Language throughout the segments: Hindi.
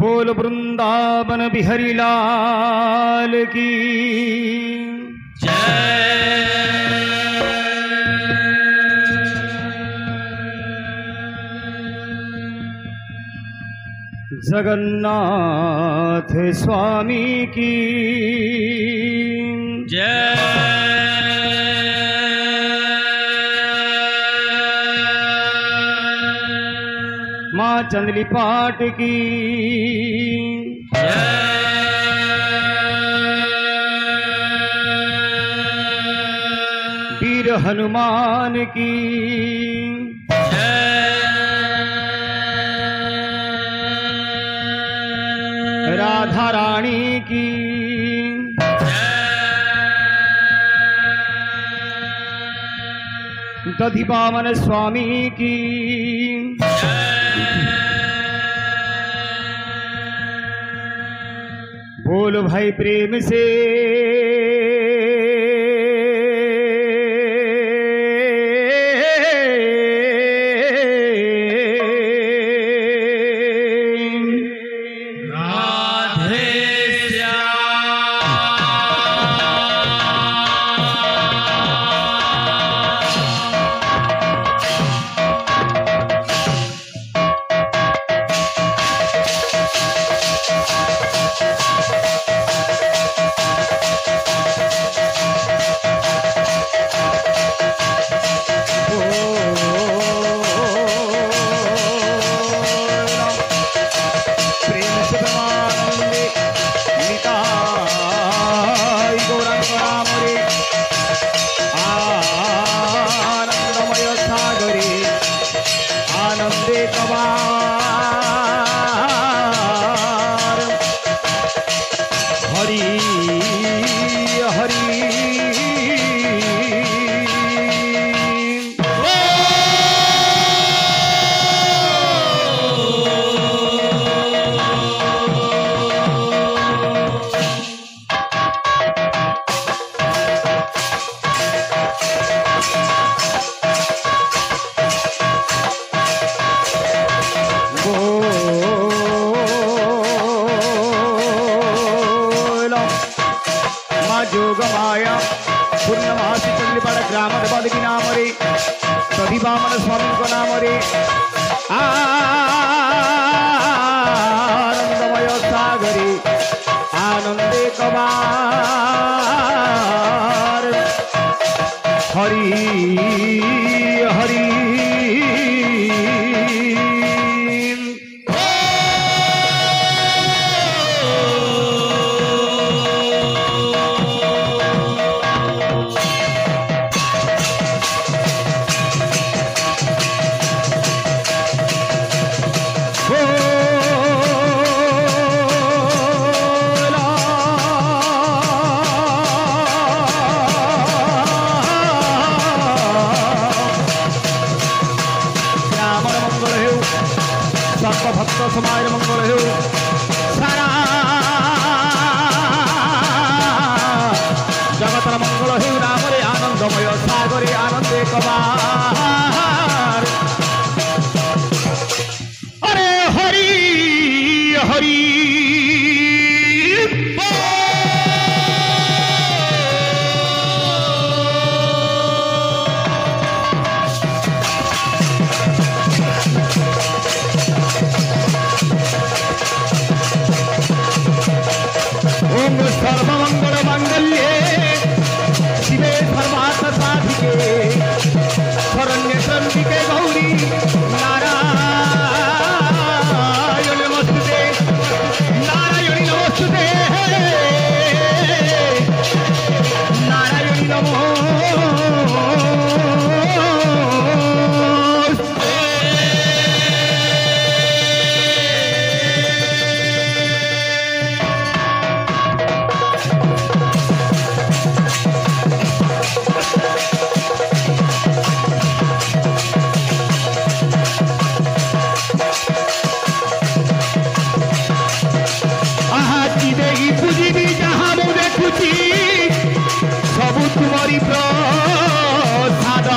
बोल वृंदावन बिहारी लाल की जगन्नाथ स्वामी की जय। माँ चंदली पाठ की जय। वीर हनुमान की राधा रानी की दधिवामन स्वामी की बोल भाई प्रेम से दधिवामन स्वामी को नाम रे आनंदमय सागरे आनंदे कबार हरि हरि भक्त समाज मंगल हो सारा जगतर मंगल हो राम रे आनंदमय सागरे आनंदे कबार अरे हरि हरि ओम सर्वमंगल मंगल्ये शिवे सर्वार्थ साधिके शरण्ये त्र्यंबिके गौरी नारायणी नमोस्तुते नारायणी नमोस्तुते नारायणी नमो सबु तुम्हारी प्रसाद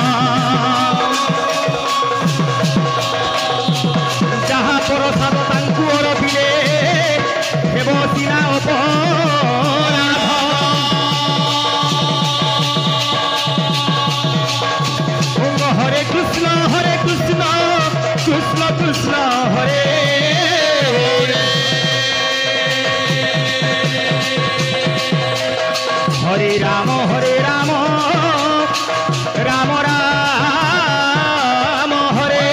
जहाँ प्रसाद तांकु अरबिले हरे राम राम राम हरे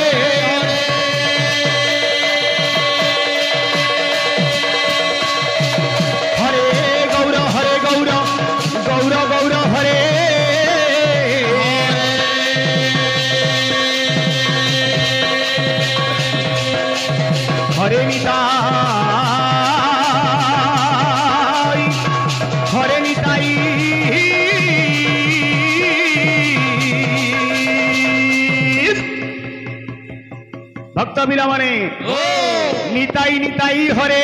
हरे गौर गौर गौर हरे हरे निताई भक्त बिला माने निताई निताई हरे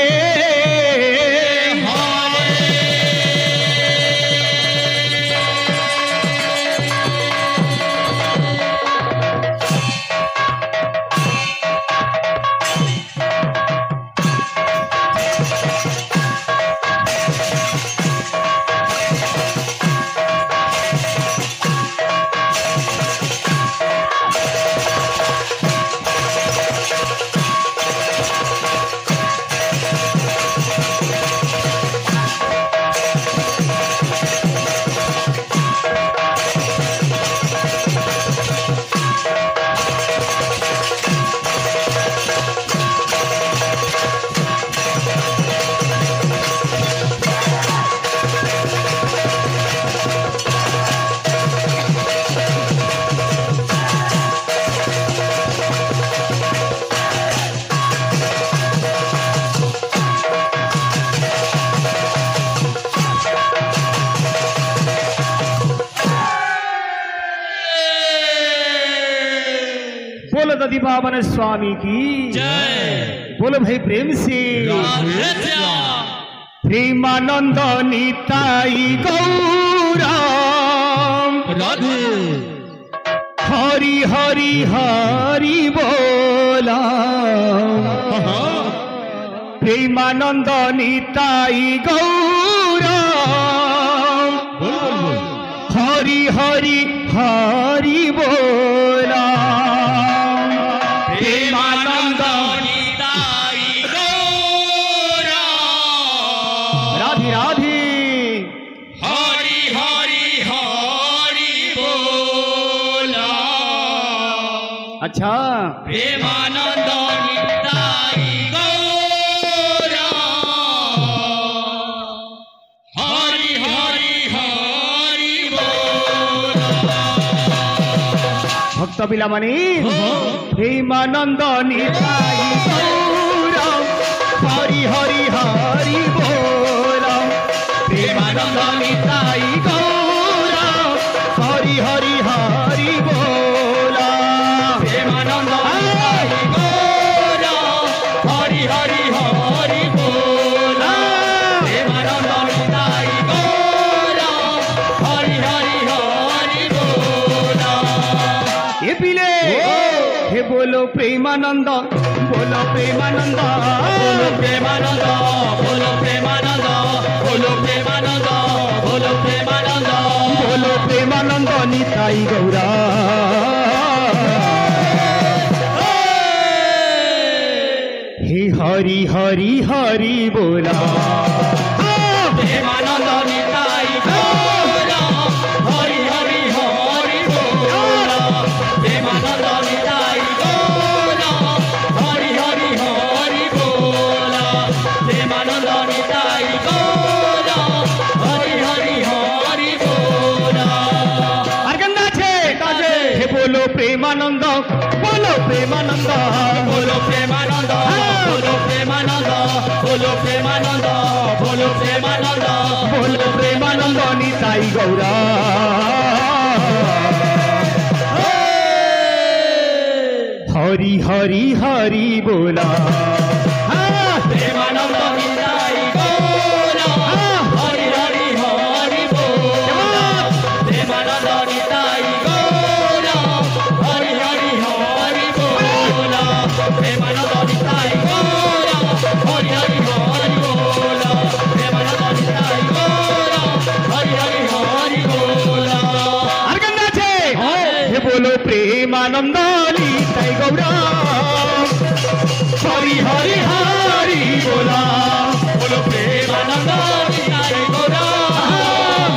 बोलो दधी बाबन स्वामी की जय। बोलो भाई प्रेम से प्रेमानंद निताई गौराम राधे हरि हरि हरि बोला प्रेमानंद निताई गौराम हरि हरि हरि बोला प्रेमानंद निताई गौराम राधे राधे हरि हरि हरि बोला अच्छा प्रेमानंद निताई गौराम हरि हरि हरि बोला भक्त बिला माने प्रेमानंद निताई गौराम हरि हरि हरि बोला प्रेमानंद निताई गौराम हरि हरि हरि बोला प्रेमानंद निताई गौराम हरि हरि हरि बोला प्रेमानंद निताई गौराम हरि हरि हरि बोला ये पीले हे बोलो प्रेमानंद बोलो प्रेमानंद बोलो प्रेमानंद बोलो प्रेमानंद बोलो प्रेमानंद बोलो प्रेमानंद बोलो प्रेमानंद निताई गौरा हे हरि हरि हरि बोला प्रेमानंद निताई गौराम हरि हरि हरि बोला प्रेमानंद निताई गौराम हरि हरि हरि बोला प्रेमानंद निताई गौराम हरि हरि हरि बोला अर्गंदा छे हे बोलो प्रेमानंद बोलो प्रेमानंद बोलो प्रेमानंद बोलो प्रेमानंद बोलो प्रेमानंद बोलो प्रेमानंद बोलो प्रेमानंद निताई गौरा हरि हरि हरि बोला प्रेमानंद निताई गौराम हरि हरि हरि बोला प्रेमानंद निताई गौराम हरि हरि हरि बोला प्रेमानंद निताई गौराम हरि हरि हरि बोला प्रेमानंद निताई गौराम हरि हरि हरि बोला अर्गंदा छे हे बोलो प्रेमानंद निताई गौरा हरि हरि हरि बोला बोलो प्रेमानंद निताई गौराम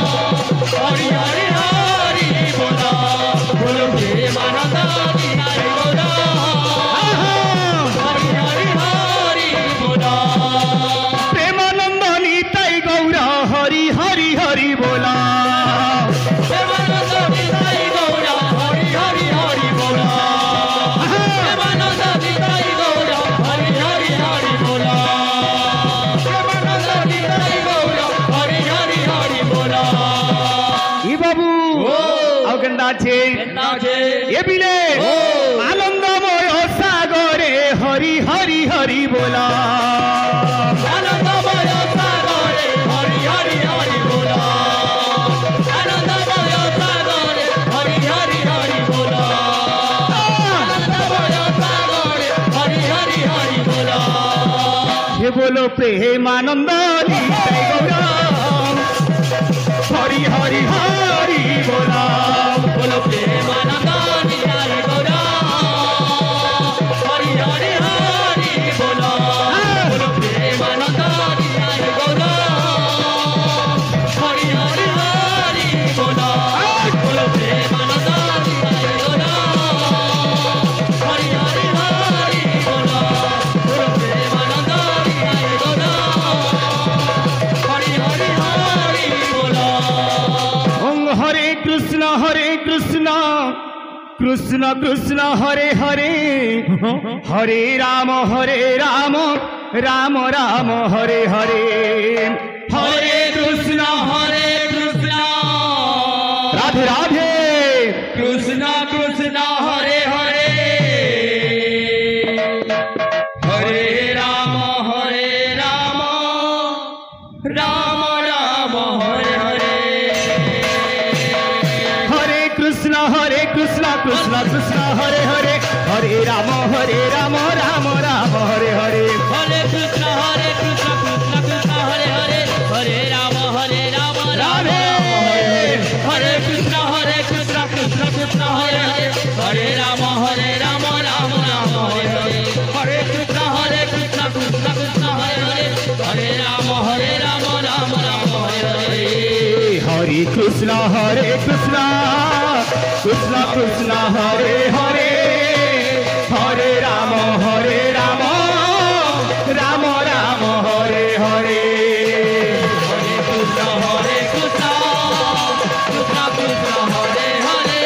আছে এবিলে আনন্দময় সাগরে হরি হরি হরি বলা আনন্দময় সাগরে হরি হরি হরি বলো আনন্দময় সাগরে হরি হরি হরি বলো আনন্দময় সাগরে হরি হরি হরি বলো হে বলো প্রেমানন্দ নিতাই গৌরাম হরি হরি হরি বলা বলো প্রেমানন্দ নিতাই গৌরাম হরি হরি হরি বলো বলো প্রেমানন্দ নিতাই গৌরাম হরি হরি হরি বলো বলো প্রেমানন্দ নিতাই গৌরাম হরি হরি হরি বলো বলো প্রেমানন্দ নিতাই গৌরাম হরি হরি হরি বলো ওং হরে কৃষ্ণ কৃষ্ণ কৃষ্ণ হরে হরে হরে রাম রাম রাম হরে হরে হরে কৃষ্ণ রাধে রাধে কৃষ্ণ কৃষ্ণ হরে হরে হরে রাম রাম রাম হরে হরে হরে কৃষ্ণ কৃষ্ণ কৃষ্ণ হরে হরে হরে রাম রাম রাম হরে হরে হরে কৃষ্ণ কৃষ্ণ কৃষ্ণ হরে হরে হরে রাম রাম রাধে হরে কৃষ্ণ কৃষ্ণ কৃষ্ণ হরে হরে হরে রাম রাম রাম হরে হরে হরে কৃষ্ণ কৃষ্ণ কৃষ্ণ হরে হরে হরে রাম রাম রাম হরে হরে হরে কৃষ্ণ কৃষ্ণ কৃষ্ণ হরে হরে হরে রাম রাম রাম হরে হরে হরে কৃষ্ণ কৃষ্ণ কৃষ্ণ কৃষ্ণ হরে হরে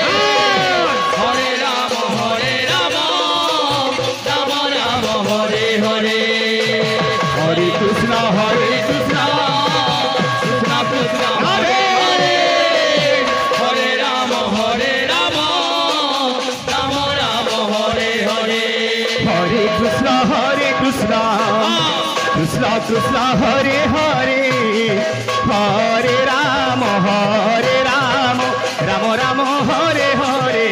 হরে রাম রাম রাম হরে হরে হরে কৃষ্ণ কৃষ্ণ কৃষ্ণ কৃষ্ণ হরে হরে হরে রাম রাম রাম হরে হরে হরে কৃষ্ণ কৃষ্ণ কৃষ্ণ হরে হরে হরে রাম রাম রাম হরে হরে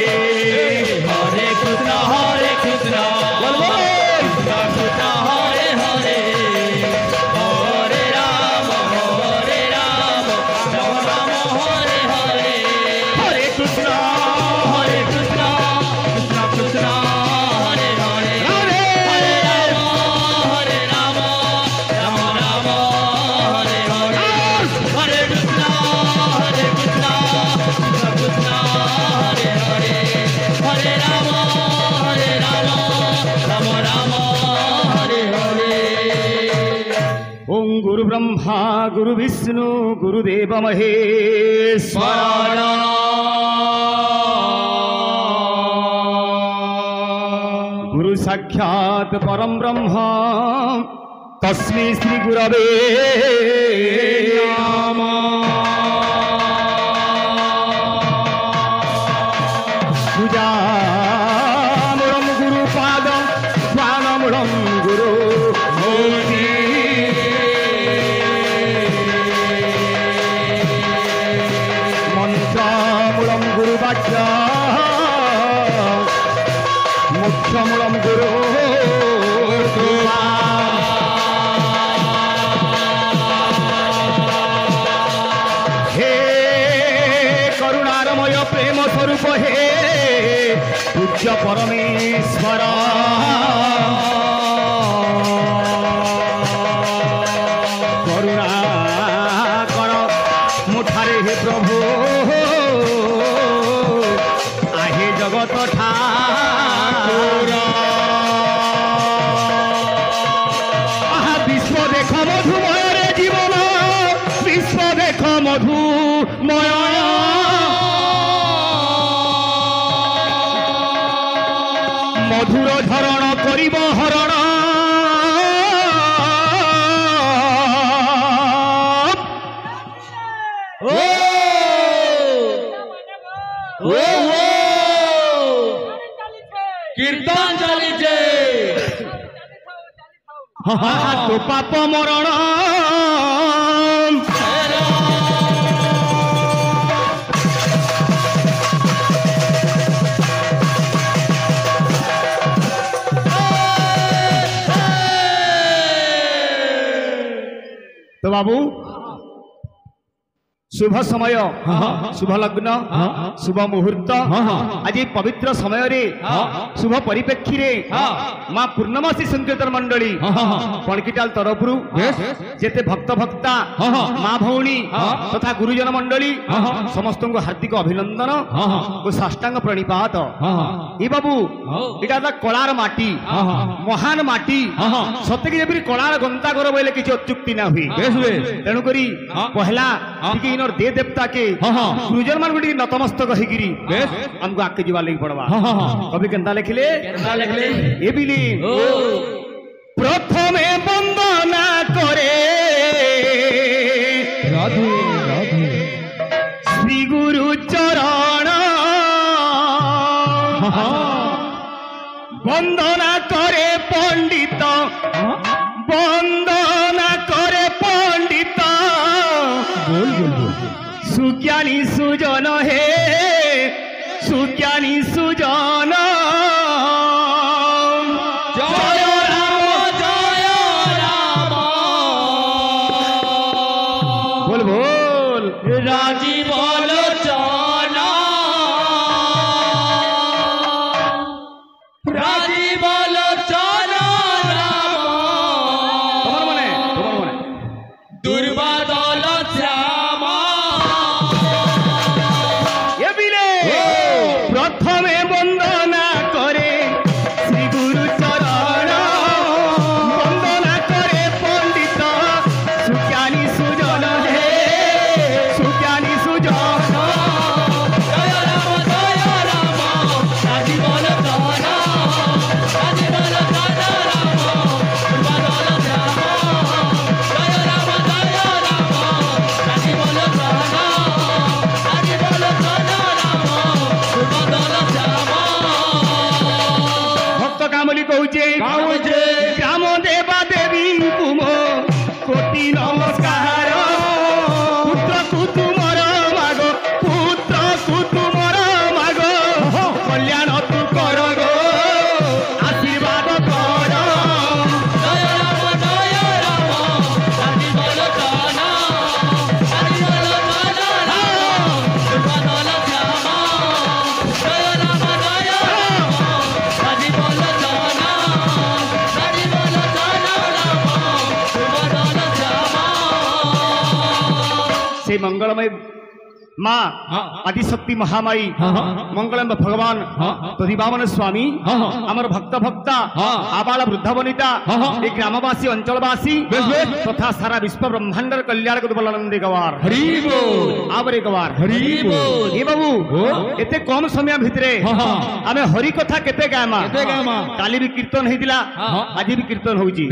হরে কৃষ্ণ কৃষ্ণ কৃষ্ণ কৃষ্ণ হরে হরে হরে রাম রাম রাম হরে হরে হরে কৃষ্ণ কৃষ্ণ কৃষ্ণ হরে হরে হরে হরে রাম রাম রাম হরে হরে হরে কৃষ্ণ কৃষ্ণ কৃষ্ণ হরে হরে হরে রাম রাম রাম হরে হরে ওং গুরু ব্রহ্মা গুরু বিষ্ণু গুরুদেব মহেশ্বর গুরু সাক্ষাৎ পরম ব্রহ্ম তস্मै শ্রী গুরবে নমঃ পূজামূলম গুরু পাদ ধ্যানমূলম গুরু মূর্তি মন্ত্রমূলম গুরু বাক্য মুখ্যমূলম গুরু কৃপা হে করুণারময় প্রেম স্বরূপ হে পূজ্য পরমেশ্বর করুণা কর মুঠারে হে প্রভু আহে জগত ঠাকুর আহা বিশ্ব দেখ মধুময় রে জীবন বিশ্ব দেখ মধুময় মধুর ধরণ করিব হরণ কীর্তন চালিছে তো পাপ মরণ তো বাবু शुभ समय शुभ लग्न शुभ मुहूर्त आज पवित्र समय रे शुभ परिप्रेक्षी रे मां पूर्णमासी संकीर्तन मंडली पणकिटाल तरफरु जेते भक्त भक्ता मां भौणी तथा गुरुजन मंडली समस्त को हार्दिक अभिनंदन और साष्टांग प्रणिपात ए बाबू इटा कलार माटी महान माटी सत्य कि जेपरि कलार गंता कर बोले किछि अत्युक्ति ना हुई तेणु करी पहला दे देवता के गुरुजन मान गुडी नतमस्तक होगिरी हमको आके जीवा लगी पड़वा कभी केंता लिखले ए बिली प्रथमे वंदना करे राधे राधे श्री गुरु चरण वंदना करे पंडित वंदना करे पंडित सुज्ञानी सुजन हे सुज्ञानी सुजन जय राम बोल बोल राजीव लोचन राजीव लोचन राम तुम्हार मने दुर्बादल श्याम प्रथमे वंदना करे श्री गुरु चरण वंदना करे पंडित सुज्ञानी सुजन हे सुज्ञानी सुजन जय राम राजीव लोचन राजीव लोचन राम दुर्बादल श्याम जय राम राजीव लोचन भक्त कामली कहूचे ग्राम देवा देवी कुमो कोटि नमस्कार पुत्र कुतुमर माग पुत्र कुतुमर माग कल्याण तू कर गो आशीर्वाद कर जय राम राजीव लोचन राजीव लोचन राम दुर्बादल श्याम जय राम राजीव लोचन राजीव लोचन राम दुर्बादल श्याम से मंगलमय माँ आदिशक्ति महामाई मंगलम भगवान तदिवामन स्वामी आमर भक्त भक्ता आबाल वृद्ध वनिता एक ग्रामवासी अंचलवासी तथा सारा विश्व ब्रह्मांडर कल्याण को बलानंदे गवार आवरे गवार ए बाबू एते कम समय भितरे आमे हरि कथा केते गामा काली भी कीर्तन हेतिला आज भी कीर्तन होउची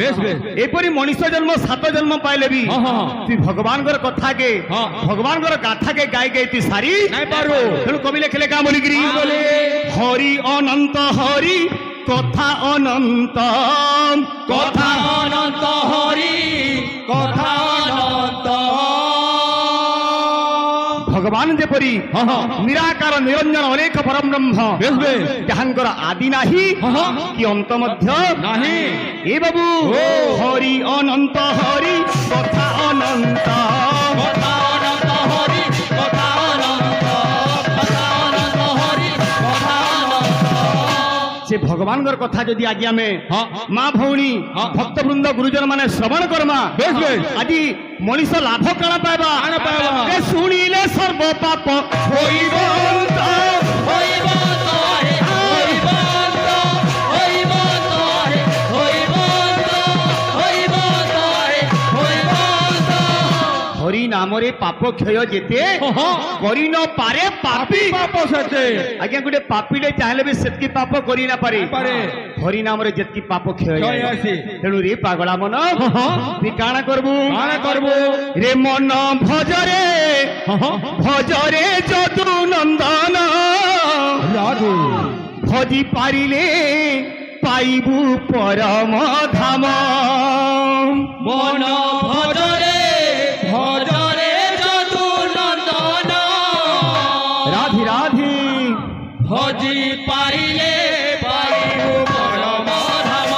एपरि मनुष्य जन्म 7 जन्म पाइले भी तू भगवान कर कथा के भगवान कर गाथा के गाय गई सारी नहीं पारो तेणु कवि लिखले का बोलिगिरी हरि अनंत हरि कथा अनंत हरि कथा अनंत भगवान जेपरी निराकार निरंजन अनेक परम ब्रह्म जहांकर आदि नाही कि अंत मध्य नाही ए बाबू हरि अनंत हरि कथा अनंत हरि कथा अनंत हरि कथा अनंत से भगवान कथा जदि आज आम माँ भौणी भक्त वृंद गुरुजन माने श्रवण करमा आज मनीष लाभ काण पाइबा शुणिले सर्व पाप हरि नाम नामरे पाप क्षय जेते करी न पारे पापी पाप सचे आज्ञा गोटे पापीटे चाहे भी सेतकी पाप करी ना पारे हरि नाम रे जेतकी पाप क्षय तेणु रे पागला मन तु काना करबू रे मन भजरे जदु नंदन भजी पारिले पाइबू परम धाम मन भजरे जदु नंदन राधे राधे भजी पारिले पाइबू परम धाम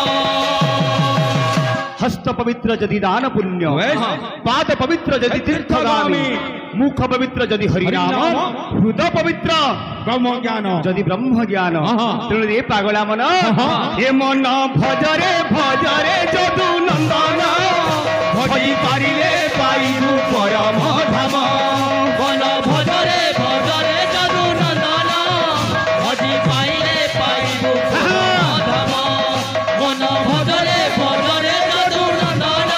हस्त पवित्र जदि दान पुण्य पाद पवित्र जदि तीर्थगामी मुख पवित्र जदि हरिनाम हृदय पवित्र ब्रह्म ज्ञान जदि ब्रह्म ज्ञान तेणु रे पागला मन हे मन भजरे जदु नंदन भजी पारिले पाइबू परम धाम मन भजरे जदु नंदन भजी पाइले पाइबू परम धाम मन भजरे जदु नंदन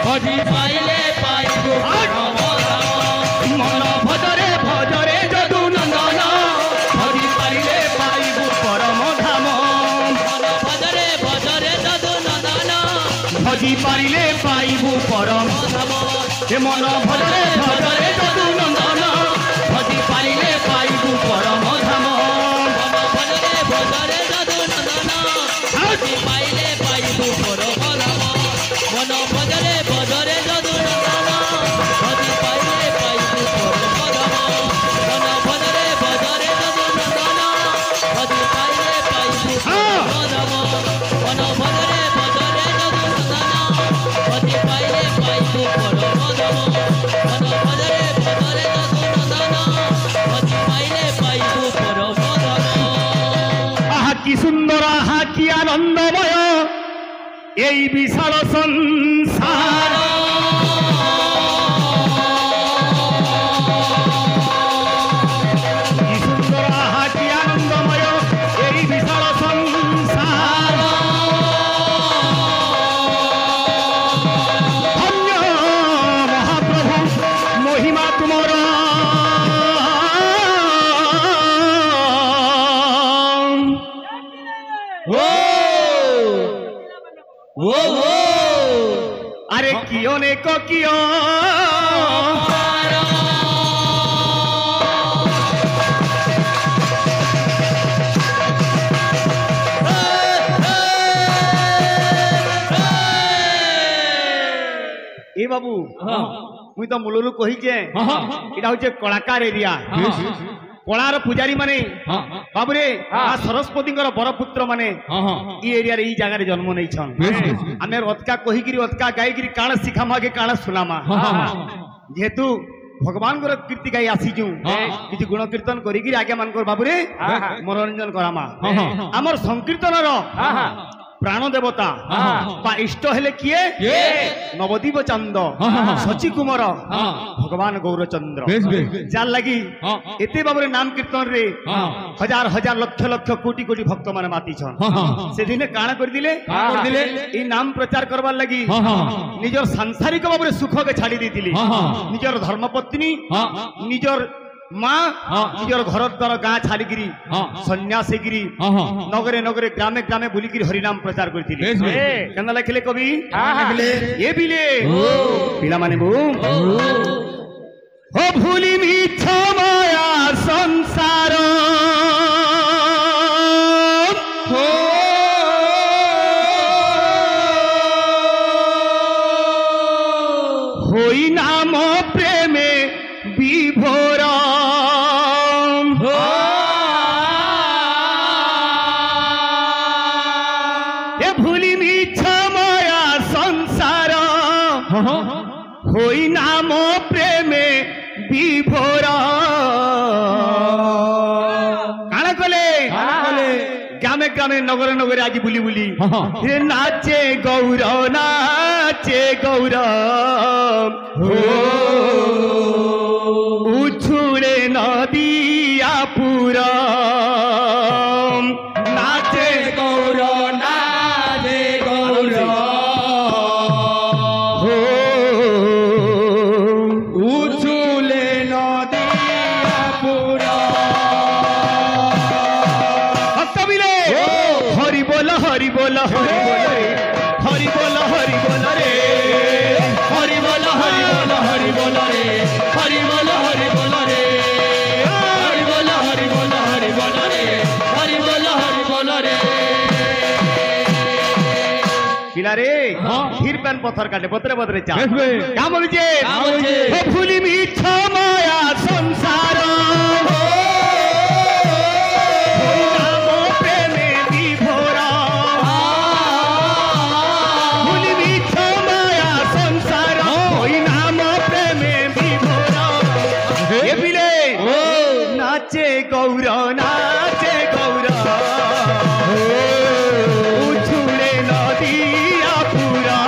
भजी पाइले पाइबू परम धाम मन भजरे जदु नंदन भजी पारिले पाइबू परम धाम मन भजरे जदु नंदन भजी पारिले पाइबू परम धाम हे मन भजरे जदु नंदन भजी पारिले पाइबू परम धाम मन भजरे जदु नंदन भजी पाइले पाइबू परम धाम मन भजरे जदु नंदन भजी पाइले पाइबू परम धाम मन भजरे जदु नंदन भजी पाइले पाइबू परम धाम मन भजरे जदु नंदन भजी पाइले पाइबू परम धाम मन भजरे जदु नंदन भजी पाइले पाइबू परम धाम आहा कि सुंदर आहा कि आनंदमय এই বিশাল সংসার কি সুন্দর আহা কি আনন্দময় এই বিশাল সংসার ধন্য মহাপ্রভু মহিমা তুমর আরে কি অনেক কিয় এ বাবু মুই তো মূলরু কহিছে এটা হচ্ছে কলাকার এরিয়া কলার পূজারী মানে বাবুরে সরস্বতীঙ্কর বরপুত্র মানে এই এরিয়ার এই জায়গায় জন্ম নেইছন আমি অতকা কহিকি অতকা গাইকি কাণ শিখামা আগে কাণ শুনামা যেহেতু ভগবানଙ୍କର কীর্তি গাই আসিছু কিছু গুণ কীর্তন করিকি আগে মানকর বাবুরে মনোরঞ্জন করামা আমার সংকীর্তনর প্রাণ দেবতা বা ইষ্ট হেলে কিয়ে নবদ্বীপ চান্দ শচী কুমার ভগবান গৌরচন্দ্র যার লাগি এতে বাবুরে নাম কীর্তন রে হাজার হাজার লক্ষ লক্ষ কোটি কোটি ভক্ত মানে মাতিছন সেদিনে কাଣା করে দিলে এই নাম প্রচার করবার লাগি নিজের সাংসারিক বাবুরে সুখকে ছাড়ি দিতিলি নিজের ধর্মপত্নী নিজের মা নিজের ঘর দ্বার গাঁ ছাড়িকি সন্ন্যাসীগিরি নগরে নগরে গ্রামে গ্রামে বুলিকি হরিনাম প্রচার করিଥିଲେ কেন লেখিলে কবি এ বিলে পিলা মানে বউ ও ভুলি মিছ মায়া সংসার হই নাম প্রেমে বিভোর এ ভুলি মিছ মায়া সংসার হই নাম প্রেমে বিভোর কাଣା কলে গ্রামে গ্রামে নগরে নগরে আজি বুলি বুলি নাচে গৌর নাচে গৌর উছুড়ে নদিয়া পুরা নাচে গৌর নাচে গৌর हरि बोल रे हरि बोल हरि बोल रे हरि बोल हरि बोल हरि बोल रे हरि बोल हरि बोल रे हरि बोल हरि बोल हरि बोल रे हरि बोल हरि बोल रे पिला रे हाँ। फिर पैन पत्थर काटे बतरे बतरे चा देखबे। क्या बोलছে क्या बोलছে? হে ভুলি মিছ মায়া সংসার ওই নাম প্রেমে বিভোরা ভুলি মিছ মায়া সংসার ওই নাম প্রেমে বিভোরা এ বিলে নাচে গৌর নাচে গৌর উছুলে নদিয়া পুরা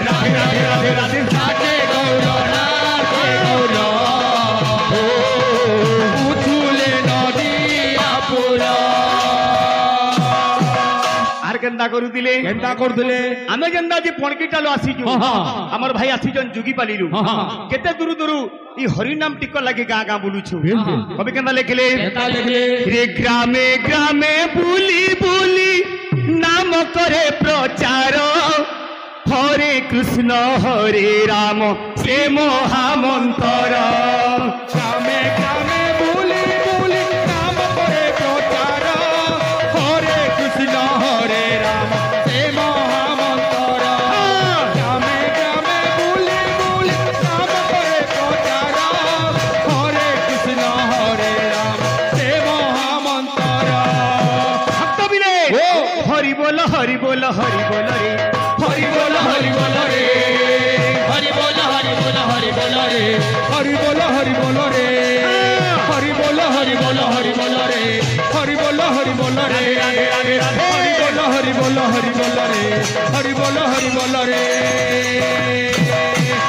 রাধে রাধে রাধে রাধে नाचे गौर नाचे गौर उछुले नदिया पुरा আর কেন্দা করু দিলে केनता करथिले আমি যেন্দা যে পণকি চালু আসিছু হ্যাঁ। আমার ভাই আসিছন যোগী পালিলু হ্যাঁ। কেতে দূর দূর ই হরি নাম টিক লাগি গাঁ গাঁ বুলুছু বিলকুল। কবি কেন্দা লেখিলে केनता लिखले রে গ্রামে গ্রামে বুলি বুলি নাম করে প্রচার হরে কৃষ্ণ হরে রাম সে মহামন্তর ग्रामे ग्रामे बोली बोली नाम करे प्रचार हरे कृष्ण हरे राम हे महामंत्र ग्रामे ग्रामे बोली बोली नाम करे प्रचार हरे कृष्ण हरे राम हे महामंत्र ভক্ত বিলে ও। হরি বল হরি বল হরি বল রে हरि बोल हरि बोल रे हरि बोल हरि बोल हरि बोल रे हरि बोल हरि बोल रे हरि बोल हरि बोल हरि बोल रे हरि बोल हरि बोल रे हरि बोल हरि बोल हरि बोल रे हरि बोल हरि बोल रे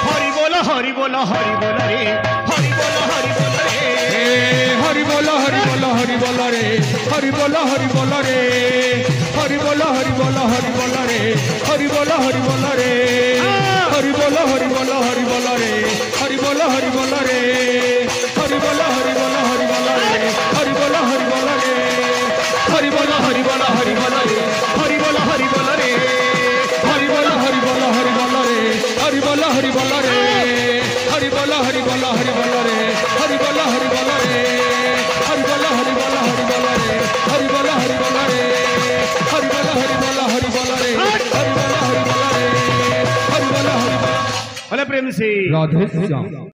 হরি বল হরি বল হরি বল রে হরি বল হরি বল রে हरि बोल हरि बोल हरि बोल रे हरि बोल हरि बोल रे हरि बोल हरि बोल हरि बोल रे हरि बोल हरि बोल रे हरि बोल हरि बोल हरि बोल रे हरि बोल हरि बोल रे हरि बोल हरि बोल हरि बोल रे हरि बोल हरि बोल रे हरि बोल हरि बोल हरि बोल रे হরি বল হরি বল রে हरि बोल हरि बोल हरि बोल रे हरि बोल हरि बोल रे हरि बोल हरि बोल हरि बोल रे हरि बोल हरि बोल रे हरि बोल हरि बोल हरि बोल रे हरि बोल हरि बोल रे हरि बोल हरि बोल हरि बोल रे हरि बोल हरि बोल रे हरि बोल हरि बोल বলে প্রেম সে राधे श्याम